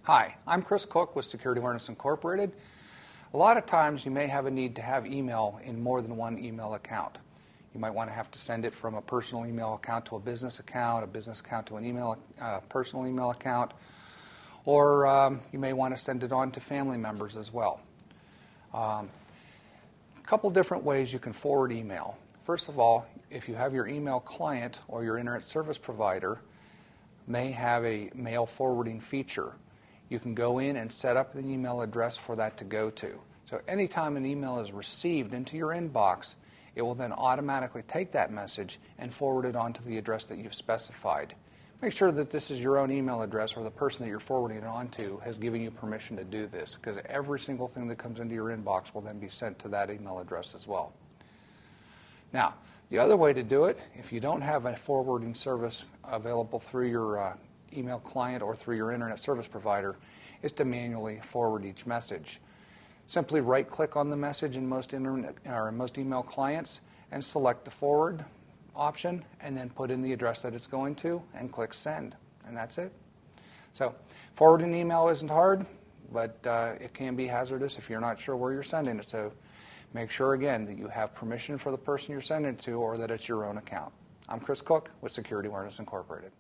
Hi, I'm Chris Cook with Security Awareness Incorporated. A lot of times you may have a need to have email in more than one email account. You might want to have to send it from a personal email account to a business account to an personal email account, or you may want to send it on to family members as well. A couple different ways you can forward email. First of all, if you have your email client or your internet service provider may have a mail forwarding feature. You can go in and set up the email address for that to go to. So anytime an email is received into your inbox, it will then automatically take that message and forward it on to the address that you've specified. Make sure that this is your own email address or the person that you're forwarding it on to has given you permission to do this, because every single thing that comes into your inbox will then be sent to that email address as well. Now, the other way to do it, if you don't have a forwarding service available through your email client or through your internet service provider, is to manually forward each message. Simply right-click on the message in most email clients and select the forward option, and then put in the address that it's going to and click send, and that's it. So forwarding email isn't hard, but it can be hazardous if you're not sure where you're sending it. So make sure again that you have permission for the person you're sending it to, or that it's your own account. I'm Chris Cook with Security Awareness Incorporated.